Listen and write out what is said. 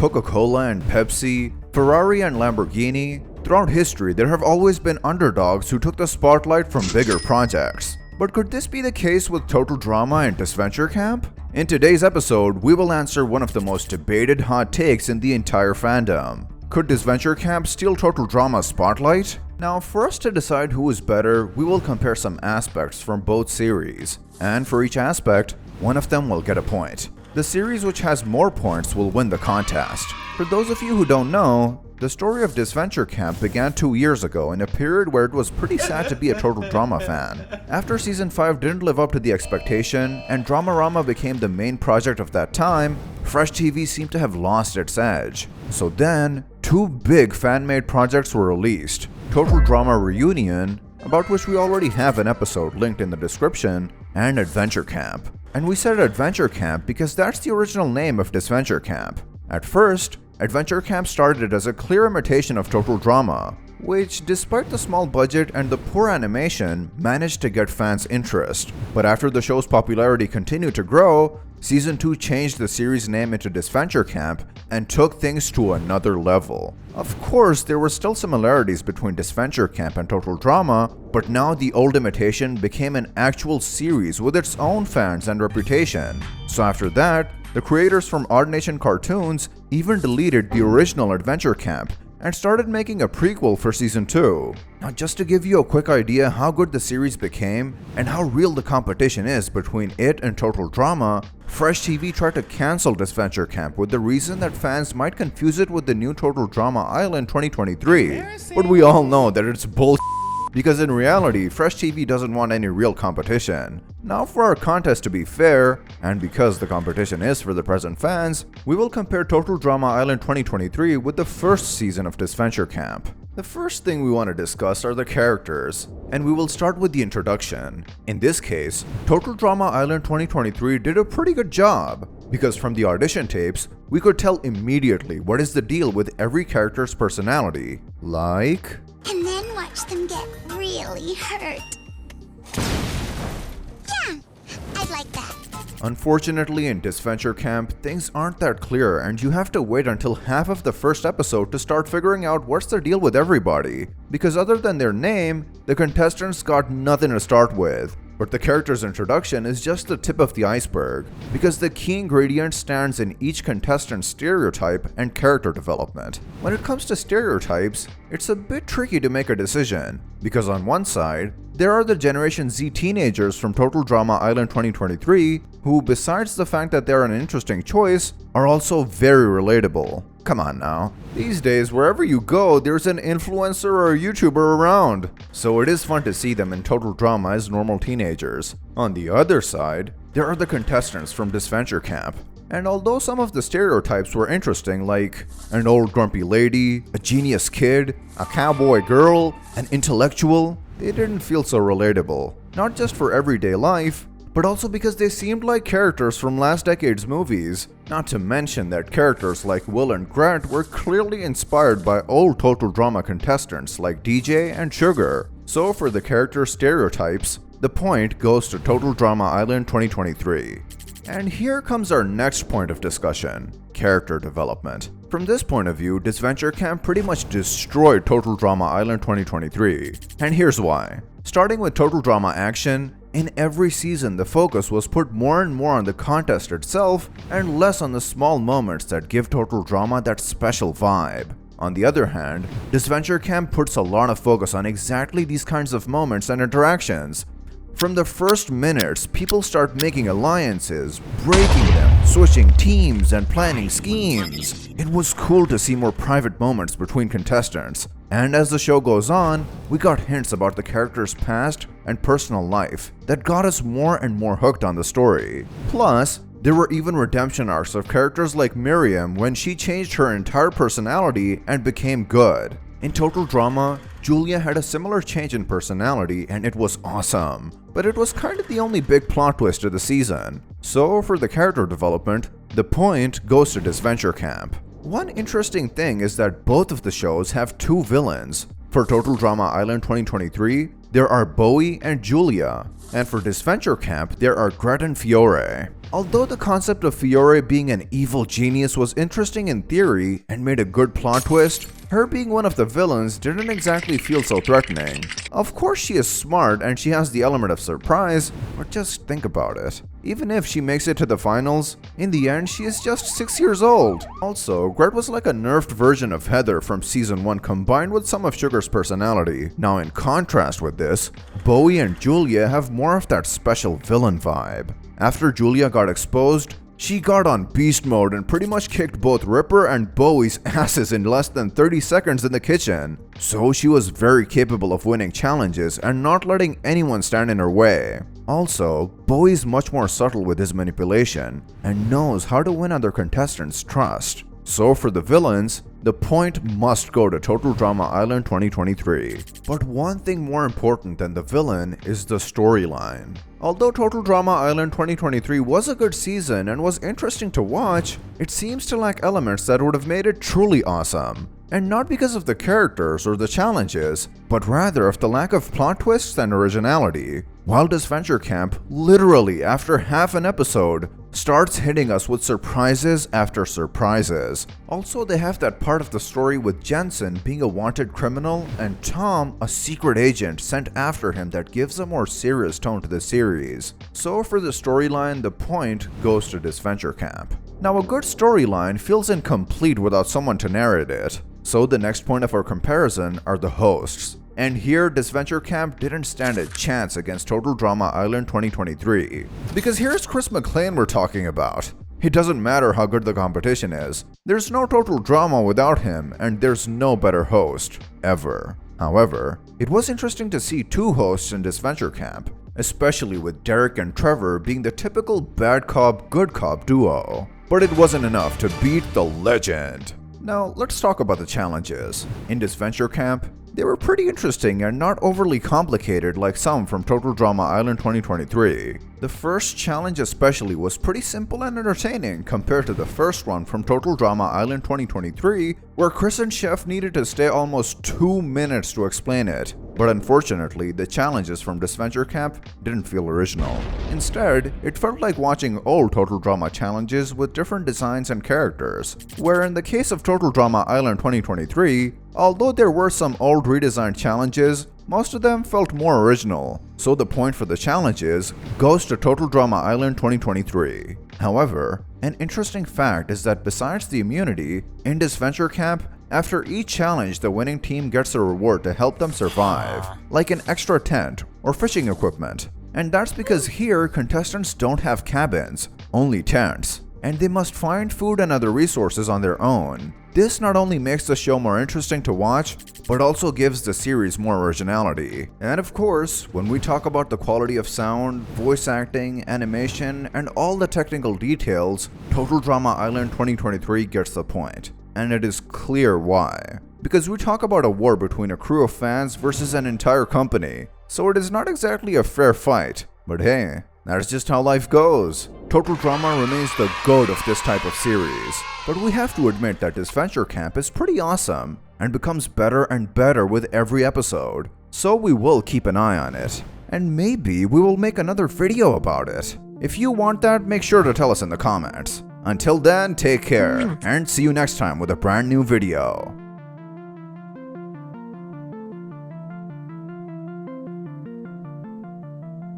Coca-Cola and Pepsi, Ferrari and Lamborghini, throughout history there have always been underdogs who took the spotlight from bigger projects. But could this be the case with Total Drama and Disventure Camp? In today's episode, we will answer one of the most debated hot takes in the entire fandom. Could Disventure Camp steal Total Drama's spotlight? Now, for us to decide who is better, we will compare some aspects from both series. And for each aspect, one of them will get a point. The series which has more points will win the contest. For those of you who don't know, the story of Disventure Camp began 2 years ago in a period where it was pretty sad to be a Total Drama fan. After Season 5 didn't live up to the expectation and Dramarama became the main project of that time, Fresh TV seemed to have lost its edge. So then, 2 big fan-made projects were released. Total Drama Reunion, about which we already have an episode linked in the description, and Adventure Camp. And we said Adventure Camp because that's the original name of Disventure Camp. At first, Adventure Camp started as a clear imitation of Total Drama, which, despite the small budget and the poor animation, managed to get fans' interest. But after the show's popularity continued to grow, Season 2 changed the series name into Disventure Camp and took things to another level. Of course, there were still similarities between Disventure Camp and Total Drama, but now the old imitation became an actual series with its own fans and reputation. So after that, the creators from Odd Nation Cartoons even deleted the original Adventure Camp and started making a prequel for Season 2. Now, just to give you a quick idea how good the series became and how real the competition is between it and Total Drama, Fresh TV tried to cancel Disventure Camp with the reason that fans might confuse it with the new Total Drama Island 2023. But we all know that it's bullshit, because in reality, Fresh TV doesn't want any real competition. Now, for our contest to be fair, and because the competition is for the present fans, we will compare Total Drama Island 2023 with the first season of Disventure Camp. The first thing we want to discuss are the characters, and we will start with the introduction. In this case, Total Drama Island 2023 did a pretty good job, because from the audition tapes, we could tell immediately what is the deal with every character's personality. Like... And then watch them get really hurt. Yeah, I'd like that. Unfortunately, in Disventure Camp, things aren't that clear and you have to wait until half of the first episode to start figuring out what's the deal with everybody. Because other than their name, the contestants got nothing to start with. But the character's introduction is just the tip of the iceberg, because the key ingredient stands in each contestant's stereotype and character development. When it comes to stereotypes, it's a bit tricky to make a decision, because on one side, there are the Generation Z teenagers from Total Drama Island 2023, who, besides the fact that they're an interesting choice, are also very relatable. Come on now. These days, wherever you go, there's an influencer or a YouTuber around. So it is fun to see them in Total Drama as normal teenagers. On the other side, there are the contestants from Disventure Camp. And although some of the stereotypes were interesting, like an old grumpy lady, a genius kid, a cowboy girl, an intellectual, they didn't feel so relatable. Not just for everyday life, but also because they seemed like characters from last decade's movies. Not to mention that characters like Will and Grant were clearly inspired by old Total Drama contestants like DJ and Sugar. So for the character stereotypes, the point goes to Total Drama Island 2023. And here comes our next point of discussion: character development. From this point of view, Disventure Camp pretty much destroyed Total Drama Island 2023. And here's why. Starting with Total Drama Action, in every season the focus was put more and more on the contest itself and less on the small moments that give Total Drama that special vibe. On the other hand, Disventure Camp puts a lot of focus on exactly these kinds of moments and interactions. From the first minutes, people start making alliances, breaking them, switching teams, and planning schemes. It was cool to see more private moments between contestants, and as the show goes on, we got hints about the characters' past and personal life that got us more and more hooked on the story. Plus, there were even redemption arcs of characters like Miriam when she changed her entire personality and became good. In Total Drama, Julia had a similar change in personality and it was awesome, but it was kind of the only big plot twist of the season. So for the character development, the point goes to Disventure Camp. One interesting thing is that both of the shows have 2 villains. For Total Drama Island 2023, there are Bowie and Julia, and for Disventure Camp, there are Gret and Fiore. Although the concept of Fiore being an evil genius was interesting in theory and made a good plot twist, her being one of the villains didn't exactly feel so threatening. Of course she is smart and she has the element of surprise, but just think about it. Even if she makes it to the finals, in the end she is just 6 years old. Also, Gret was like a nerfed version of Heather from season 1 combined with some of Sugar's personality. Now in contrast with this, Bowie and Julia have more of that special villain vibe. After Julia got exposed, she got on beast mode and pretty much kicked both Ripper and Bowie's asses in less than 30 seconds in the kitchen. So she was very capable of winning challenges and not letting anyone stand in her way. Also, Bowie's much more subtle with his manipulation and knows how to win other contestants' trust. So for the villains, the point must go to Total Drama Island 2023. But one thing more important than the villain is the storyline. Although Total Drama Island 2023 was a good season and was interesting to watch, it seems to lack elements that would have made it truly awesome. And not because of the characters or the challenges, but rather of the lack of plot twists and originality. While Disventure Camp, literally after half an episode, starts hitting us with surprises after surprises. Also, they have that part of the story with Jensen being a wanted criminal and Tom a secret agent sent after him that gives a more serious tone to the series. So for the storyline, the point goes to Disventure Camp. Now a good storyline feels incomplete without someone to narrate it. So the next point of our comparison are the hosts. And here, Disventure Camp didn't stand a chance against Total Drama Island 2023. Because here's Chris McLean we're talking about. It doesn't matter how good the competition is. There's no Total Drama without him, and there's no better host, ever. However, it was interesting to see two hosts in Disventure Camp, especially with Derek and Trevor being the typical bad cop, good cop duo. But it wasn't enough to beat the legend. Now, let's talk about the challenges. In Disventure Camp, they were pretty interesting and not overly complicated like some from Total Drama Island 2023. The first challenge especially was pretty simple and entertaining compared to the first one from Total Drama Island 2023, where Chris and Chef needed to stay almost 2 minutes to explain it. But unfortunately, the challenges from Disventure Camp didn't feel original. Instead, it felt like watching old Total Drama challenges with different designs and characters, where in the case of Total Drama Island 2023, although there were some old redesigned challenges, most of them felt more original. So the point for the challenges goes to Total Drama Island 2023. However, an interesting fact is that besides the immunity, in Disventure Camp, after each challenge, the winning team gets a reward to help them survive, like an extra tent or fishing equipment. And that's because here, contestants don't have cabins, only tents, and they must find food and other resources on their own. This not only makes the show more interesting to watch, but also gives the series more originality. And of course, when we talk about the quality of sound, voice acting, animation, and all the technical details, Total Drama Island 2023 gets the point. And it is clear why. Because we talk about a war between a crew of fans versus an entire company, so it is not exactly a fair fight. But hey, that's just how life goes. Total Drama remains the GOAT of this type of series. But we have to admit that Disventure Camp is pretty awesome, and becomes better and better with every episode. So we will keep an eye on it. And maybe we will make another video about it. If you want that, make sure to tell us in the comments. Until then, take care, and see you next time with a brand new video.